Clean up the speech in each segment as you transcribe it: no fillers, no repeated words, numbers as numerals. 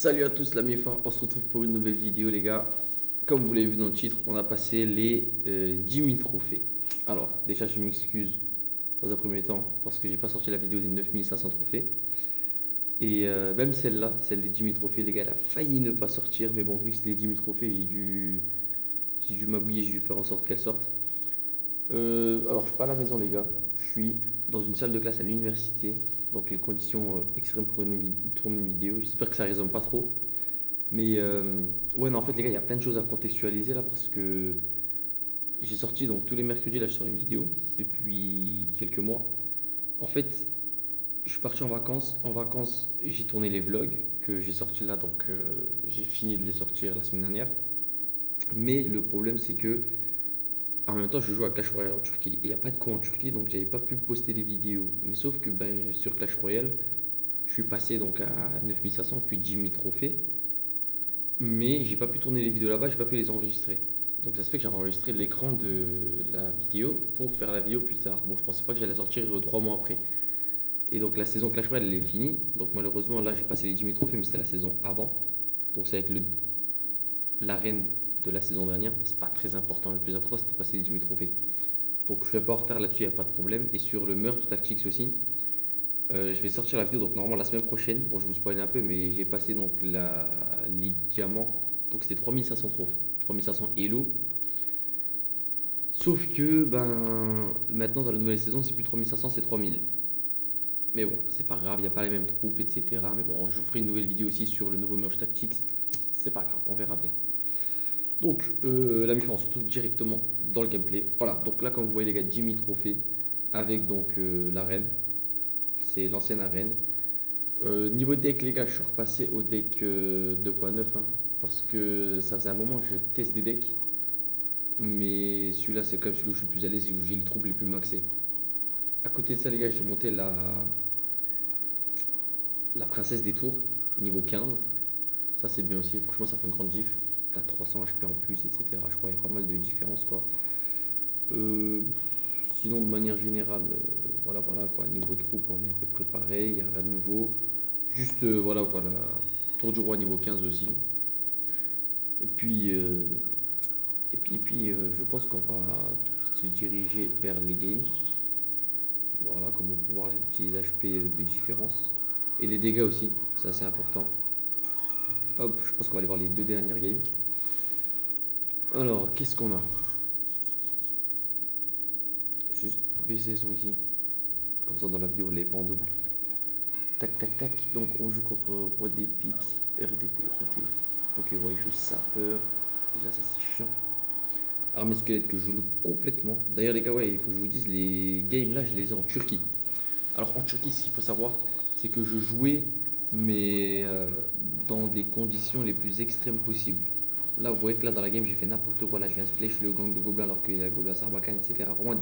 Salut à tous la MIFA, on se retrouve pour une nouvelle vidéo les gars. Comme vous l'avez vu dans le titre, on a passé les 10 000 trophées. Alors déjà je m'excuse dans un premier temps parce que j'ai pas sorti la vidéo des 9500 trophées. Et même celle-là, celle des 10 000 trophées, les gars, elle a failli ne pas sortir. Mais bon, vu que c'était les 10 000 trophées, j'ai dû m'habiller, j'ai dû faire en sorte qu'elle sorte. Alors je suis pas à la maison les gars, je suis dans une salle de classe à l'université. Donc les conditions extrêmes pour tourner une vidéo. J'espère que ça résonne pas trop. Mais ouais, non, en fait, les gars, il y a plein de choses à contextualiser là parce que j'ai sorti donc tous les mercredis là, je sors une vidéo depuis quelques mois. En fait, je suis parti en vacances. En vacances, j'ai tourné les vlogs que j'ai sortis là, donc j'ai fini de les sortir la semaine dernière. Mais le problème, c'est que en même temps, je joue à Clash Royale en Turquie. Il n'y a pas de co en Turquie, donc j'avais pas pu poster les vidéos. Mais sauf que ben, sur Clash Royale, je suis passé donc à 9500 puis 10 000 trophées. Mais j'ai pas pu tourner les vidéos là-bas, j'ai pas pu les enregistrer. Donc ça se fait que j'avais enregistré l'écran de la vidéo pour faire la vidéo plus tard. Bon, je pensais pas que j'allais sortir 3 mois après. Et donc la saison Clash Royale elle est finie. Donc malheureusement là j'ai passé les 10 000 trophées, mais c'était la saison avant. Donc c'est avec l'arène de la saison dernière. C'est pas très important. Le plus important c'était de passer les 10 000 trophées. Donc je suis un peu en retard là-dessus, il n'y a pas de problème. Et sur le Merge Tactics aussi, je vais sortir la vidéo donc normalement la semaine prochaine. Bon, je vous spoil un peu, mais j'ai passé donc la Ligue Diamant. Donc c'était 3500 trophées, 3500 Elo. Sauf que ben maintenant dans la nouvelle saison, c'est plus 3500, c'est 3000. Mais bon, c'est pas grave, il n'y a pas les mêmes troupes, etc. Mais bon, je vous ferai une nouvelle vidéo aussi sur le nouveau Merge Tactics. C'est pas grave, on verra bien. Donc, la mi on se retrouve directement dans le gameplay. Voilà, donc là, comme vous voyez, les gars, 10 000 trophées avec donc l'arène. C'est l'ancienne arène. Niveau deck, les gars, je suis repassé au deck 2.9 hein, parce que ça faisait un moment que je teste des decks. Mais celui-là, c'est quand même celui où je suis le plus à l'aise et où j'ai les troupes les plus maxées. À côté de ça, les gars, j'ai monté la princesse des tours, niveau 15. Ça, c'est bien aussi. Franchement, ça fait une grande diff. T'as 300 HP en plus, etc. Je crois qu'il y a pas mal de différences, quoi. Euh, Sinon, de manière générale, voilà, quoi. Niveau troupe, on est à peu près pareil. Il n'y a rien de nouveau. Juste, voilà, quoi. La tour du roi niveau 15 aussi. Et puis, je pense qu'on va tout de suite se diriger vers les games. Voilà, comme on peut voir les petits HP de différence. Et les dégâts aussi, c'est assez important. Hop, je pense qu'on va aller voir les deux dernières games. Alors, qu'est-ce qu'on a? Juste baisser le son ici. Comme ça, dans la vidéo, vous ne l'avez pas en double. Tac, tac, tac. Donc, on joue contre Roi des Piques, RDP. Ok. Ok, ouais, je suis sapeur. Déjà, ça, c'est chiant. Armée squelette que je loupe complètement. D'ailleurs, les gars, ouais, il faut que je vous dise, les games là, je les ai en Turquie. Alors, en Turquie, ce qu'il faut savoir, c'est que je jouais, mais dans des conditions les plus extrêmes possibles. Là, vous voyez que là, dans la game, j'ai fait n'importe quoi. Là, je viens de flèche le gang de gobelins alors qu'il y a le gobelin Sarbacane, etc. Vraiment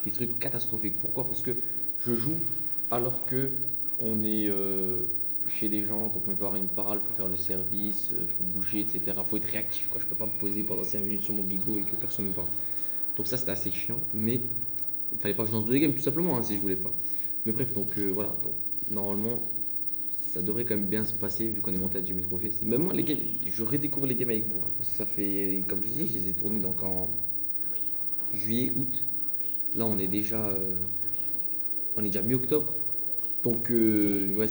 des trucs catastrophiques. Pourquoi? Parce que je joue alors que on est chez des gens. Donc, mes parents, ils me parlent, il faut faire le service, il faut bouger, etc. Il faut être réactif, quoi. Je peux pas me poser pendant 5 minutes sur mon bigot et que personne ne me parle. Donc, ça, c'était assez chiant. Mais il fallait pas que je lance deux games, tout simplement, hein, si je voulais pas. Mais bref, donc voilà. Donc, normalement, ça devrait quand même bien se passer vu qu'on est monté à 10 000 trophées. Même moi, les games, je redécouvre les games avec vous. Hein, parce que ça fait, comme je dis, je les ai tournés donc en juillet, août. Là, on est déjà mi-octobre. Donc, ouais,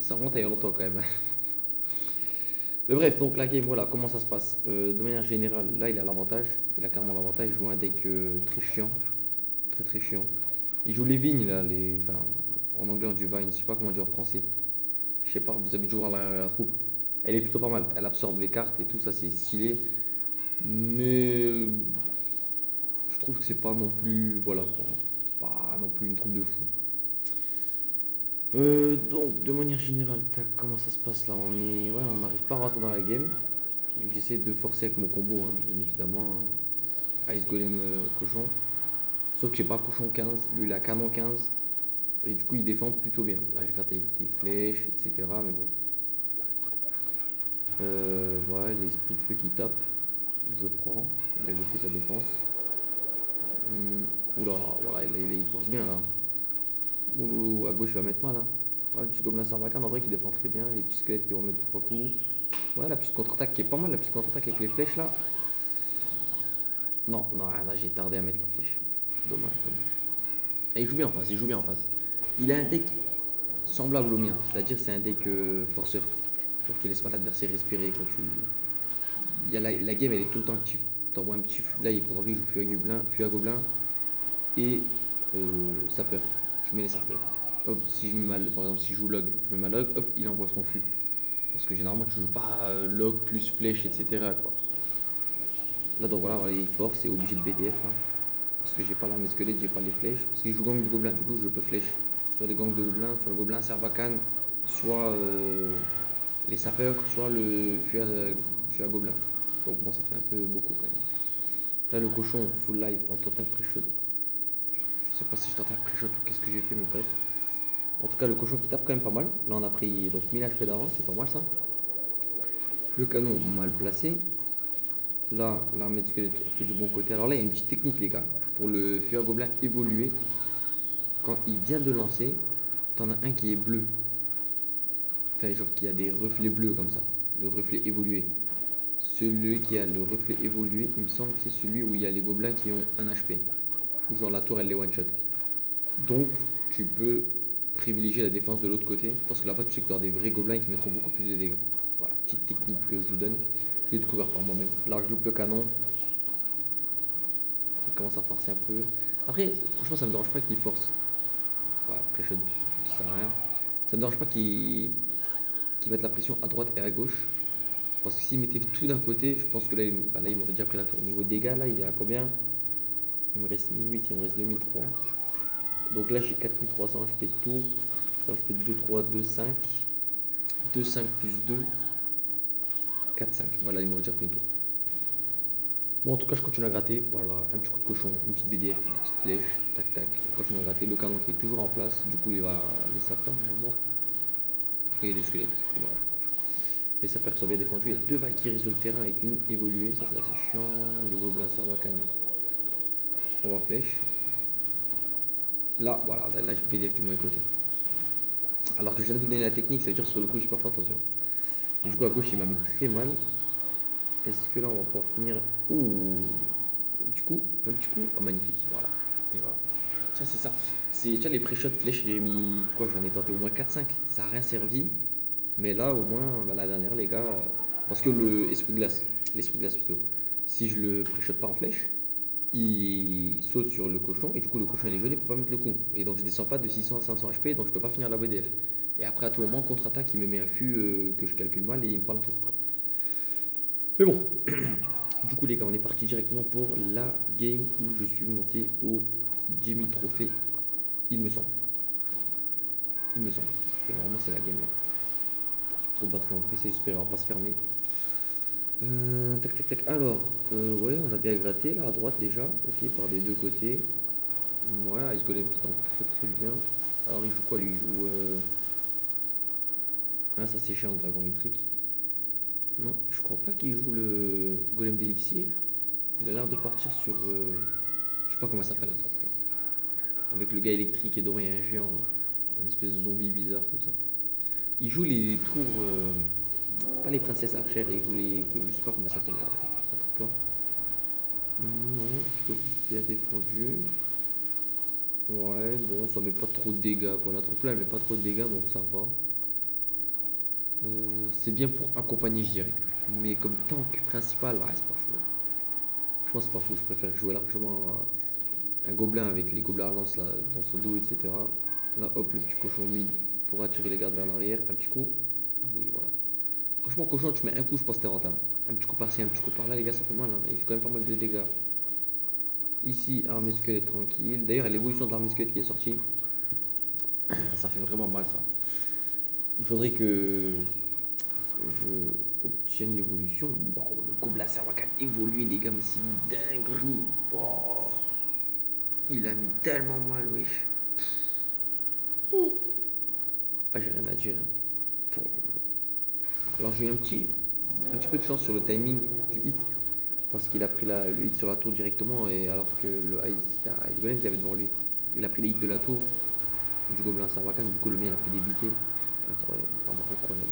ça remonte à il y a longtemps quand même. Mais bref, donc la game, voilà, comment ça se passe. De manière générale, là, il a l'avantage. Il a clairement l'avantage. Il joue un deck très chiant. Très, très chiant. Il joue les vignes, là. Enfin, en anglais, on dit vine. Je sais pas comment dire en français. Je sais pas, vous avez toujours la troupe. Elle est plutôt pas mal. Elle absorbe les cartes et tout, ça c'est stylé. Mais je trouve que c'est pas non plus. Voilà quoi. C'est pas non plus une troupe de fou. Donc, de manière générale, tac, comment ça se passe là? Ouais, on n'arrive pas à rentrer dans la game. J'essaie de forcer avec mon combo, hein, bien évidemment. Hein. Ice Golem cochon. Sauf que j'ai pas cochon 15. Lui, il a canon 15. Et du coup, il défend plutôt bien. Là, je gratte avec des flèches, etc. Mais bon. Ouais, l'esprit de feu qui tape. Je prends. Il a loupé sa défense. Oula, voilà, il force bien là. Ouh, à gauche, il va mettre mal. Hein. Ouais, le petit gobelin Sarbacane en vrai qui défend très bien. Les petits squelettes qui vont mettre 3 coups. Ouais, la petite contre-attaque qui est pas mal, la petite contre-attaque avec les flèches là. Non, non, rien, là j'ai tardé à mettre les flèches. Dommage, dommage. Et il joue bien en face, il joue bien en face. Il a un deck semblable au mien, c'est-à-dire c'est un deck forceur. Donc qui laisse pas l'adversaire respirer quand tu. La game elle est tout le temps active. T'envoies un petit. Là, aujourd'hui, il joue fusil à gobelin et sapeur. Je mets les sapeurs. Hop, si je mets mal, par exemple, si je joue log, je mets ma log, hop, il envoie son fût. Parce que généralement, tu joues pas log plus flèche, etc. Quoi. Là, donc voilà, il force, c'est obligé de BDF. Hein. Parce que j'ai pas l'armée squelette, j'ai pas les flèches. Parce qu'il joue gang de gobelins, du coup, je peux flèche. Soit les gangs de gobelins, soit le gobelin Sarbacane, soit les sapeurs, soit le fusil à gobelin. Donc bon, ça fait un peu beaucoup quand même. Là, le cochon, full life, on tente un pré-shot. Je sais pas si je tente un pré-shot ou qu'est-ce que j'ai fait, mais bref. En tout cas, le cochon qui tape quand même pas mal. Là, on a pris donc 1000 HP d'avance, c'est pas mal ça. Le canon mal placé. Là, l'armée de squelette fait du bon côté. Alors là, il y a une petite technique, les gars. Pour le feu à gobelin évoluer, quand il vient de lancer, t'en as un qui est bleu. Enfin, genre qui a des reflets bleus comme ça. Le reflet évolué. Celui qui a le reflet évolué, il me semble que c'est celui où il y a les gobelins qui ont 1 HP. Ou genre la tour, elle les one-shot. Donc, tu peux privilégier la défense de l'autre côté. Parce que là-bas, tu sais qu'il y aura des vrais gobelins qui mettront beaucoup plus de dégâts. Voilà, petite technique que je vous donne. Je l'ai découvert par moi-même. Là, je loupe le canon. Il commence à forcer un peu. Après, franchement, ça me dérange pas qu'il force. Ouais, pré-shot qui sert à rien. Ça me dérange pas qu'il mette la pression à droite et à gauche. Parce que s'il mettait tout d'un côté, je pense que là, il m'aurait déjà pris la tour. Niveau dégâts, là, il est à combien? Il me reste 1008, il me reste 2003. Donc là, j'ai 4300 HP de tour. Ça me fait 2, 3, 2, 5. 2, 5 plus 2. 4, 5. Voilà, il m'aurait déjà pris une tour. Bon, en tout cas, je continue à gratter. Voilà, un petit coup de cochon, une petite BDF, une petite flèche. Tac, tac. Je continue à gratter. Le canon qui est toujours en place. Du coup, il va les sapeurs, et les squelettes. Voilà. Les sapeurs qui sont bien défendus. Il y a 2 Valkyries sur le terrain avec une évoluée. Ça, c'est assez chiant. Le gobelin Sarbacane. On va flèche. Là, voilà, là, j'ai BDF du mauvais côté. Alors que je viens de vous donner la technique, ça veut dire que sur le coup, j'ai pas fait attention. Et du coup, à gauche, il m'a mis très mal. Est-ce que là, on va pouvoir finir. Ouh, un petit coup. Oh, magnifique, voilà. Et voilà. Tiens, c'est ça. Tiens, les pré-shots flèches, j'ai mis. Quoi, j'en ai tenté au moins 4-5. Ça n'a rien servi. Mais là, au moins, bah, la dernière, les gars. Parce que l'esprit de glace plutôt. Si je le pré-shot pas en flèche, il saute sur le cochon. Et du coup, le cochon, il est gelé, il peut pas mettre le coup. Et donc, je descends pas de 600 à 500 HP. Donc, je peux pas finir la BDF. Et après, à tout moment, contre-attaque, il me met un fût que je calcule mal et il me prend le tour. Quoi. Mais bon, du coup les gars, on est parti directement pour la game où je suis monté au 10 000 trophées, il me semble. Il me semble. Et normalement c'est la game là. J'ai trop de batterie dans le PC, j'espère qu'elle va pas se fermer. Tac tac tac. Alors, ouais, on a bien gratté là à droite déjà, ok, par des deux côtés. Ouais, Ice Golem qui tente très très bien. Alors il joue quoi lui? Il joue... Ah ça c'est chiant le dragon électrique. Non, je crois pas qu'il joue le golem d'élixir. Il a l'air de partir sur. Je sais pas comment ça s'appelle la troupe là. Avec le gars électrique et doré et un géant. Un espèce de zombie bizarre comme ça. Il joue les tours. Pas les princesses archères, il joue les. Je sais pas comment ça s'appelle la troupe là. Ouais, un petit peu bien défendu. Ouais, bon, ça met pas trop de dégâts quoi. La troupe là elle met pas trop de dégâts donc ça va. C'est bien pour accompagner, je dirais. Mais comme tank principal, ouais, c'est pas fou. Franchement, c'est pas fou. Je préfère jouer largement un gobelin avec les gobelins à lance là, dans son dos, etc. Là, hop, le petit cochon mid pour attirer les gardes vers l'arrière. Un petit coup. Oui, voilà. Franchement, cochon, tu mets un coup, je pense que t'es rentable. Un petit coup par-ci, un petit coup par-là, les gars, ça fait mal. Hein. Il fait quand même pas mal de dégâts. Ici, armée squelette tranquille. D'ailleurs, il y a l'évolution de l'armée squelette qui est sortie. Ça fait vraiment mal, ça. Il faudrait que je obtienne l'évolution. Waouh, le gobelin Sarbacane évolué, les gars, mais c'est une dinguerie. Oh, il a mis tellement mal, wesh. Ah, j'ai rien à dire. Hein. Alors, j'ai eu un petit peu de chance sur le timing du hit. Parce qu'il a pris le hit sur la tour directement, et alors que le Ice Golem qu'il avait devant lui, il a pris les hits de la tour. du gobelin Sarbacane. Du coup, le mien, il a fait débiter. Incroyable, vraiment incroyable.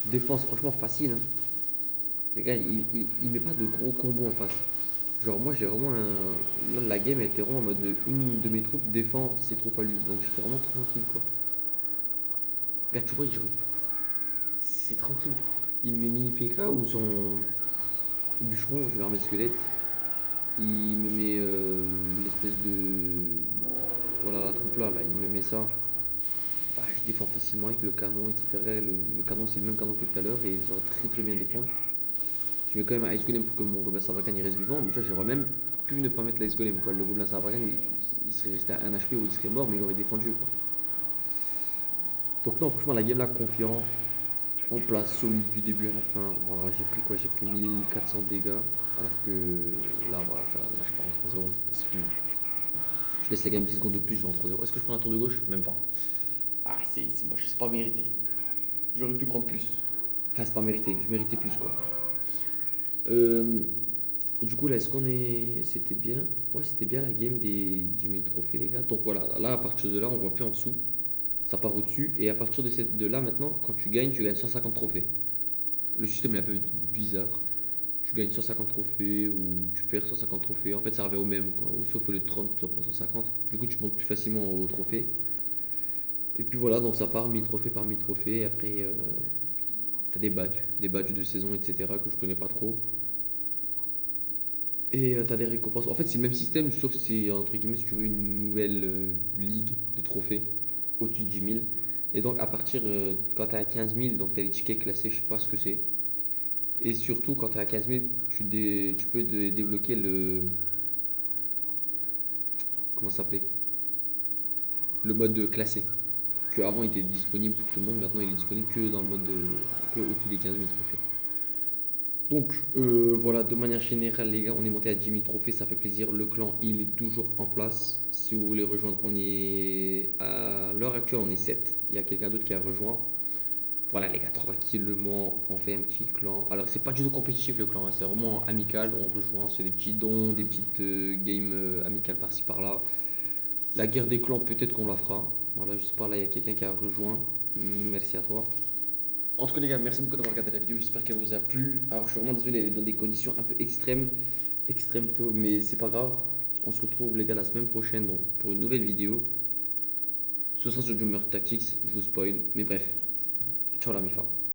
Défense, franchement, facile. Hein. Les gars, il met pas de gros combos en face. Genre, moi, j'ai vraiment un. Là, la game, elle était vraiment en mode une de mes troupes défend ses troupes à lui. Donc, j'étais vraiment tranquille, quoi. Gars, tu vois, il joue. C'est tranquille. Il met mini PK ou son bûcheron, je vais remettre squelette. Il me met l'espèce de. Voilà, la troupe là, il me met ça. Bah, je défends facilement avec le canon, etc. Le canon, c'est le même canon que tout à l'heure et ça va très très bien défendre. Je mets quand même un Ice Golem pour que mon Gobelin Sarbacane il reste vivant, mais tu vois, j'aurais même pu ne pas mettre l'Ice Golem. Quoi. Le Gobelin Sarbacane, il serait resté à 1 HP ou il serait mort, mais il aurait défendu. Quoi. Donc, non, franchement, la game là, confiant, en place, solide du début à la fin. Voilà, j'ai pris quoi? J'ai pris 1400 dégâts, alors que là, voilà, là, je pars en 3-0. C'est fini. Je laisse la game 10 secondes de plus, je vais en 3-0. Est-ce que je prends la tour de gauche? Même pas. Ah, c'est moche, c'est pas mérité. J'aurais pu prendre plus. Enfin, c'est pas mérité, je méritais plus quoi. Euh, du coup, là, est-ce qu'on est. C'était bien. Ouais, c'était bien la game des 10 000 trophées, les gars. Donc voilà, là, à partir de là, on voit plus en dessous. Ça part au-dessus. Et à partir de là, maintenant, quand tu gagnes 150 trophées. Le système est un peu bizarre. Tu gagnes 150 trophées ou tu perds 150 trophées. En fait, ça revient au même, quoi. Sauf que le 30, tu reprends 150. Du coup, tu montes plus facilement au trophée. Et puis voilà, donc ça part 1000 trophées par 1000 trophées. Et après, t'as des badges de saison, etc. que je connais pas trop. Et t'as des récompenses. En fait, c'est le même système, sauf si c'est entre guillemets, si tu veux, une nouvelle ligue de trophées au-dessus de 10 000. Et donc, à partir, quand t'es à 15 000, donc t'as les tickets classés, je sais pas ce que c'est. Et surtout, quand t'es à 15 000, tu peux débloquer le. Comment ça s'appelait? Le mode classé. Que avant il était disponible pour tout le monde, maintenant il est disponible que dans le mode que au-dessus des 15 000 trophées. Donc voilà, de manière générale, les gars, on est monté à 10 000 trophées, ça fait plaisir. Le clan, il est toujours en place. Si vous voulez rejoindre, on est à l'heure actuelle, on est 7. Il y a quelqu'un d'autre qui a rejoint. Voilà, les gars, tranquillement, on fait un petit clan. Alors, c'est pas du tout compétitif le clan, hein, c'est vraiment amical. On rejoint, c'est des petits dons, des petites games amicales par-ci par-là. La guerre des clans, peut-être qu'on la fera. Voilà, je sais pas, là, il y a quelqu'un qui a rejoint. Merci à toi. En tout cas, les gars, merci beaucoup d'avoir regardé la vidéo. J'espère qu'elle vous a plu. Alors, je suis vraiment désolé, elle est dans des conditions un peu extrêmes plutôt, mais c'est pas grave. On se retrouve, les gars, la semaine prochaine donc, pour une nouvelle vidéo. Ce sera sur Jumper Tactics, je vous spoil. Mais bref, ciao la MIFA.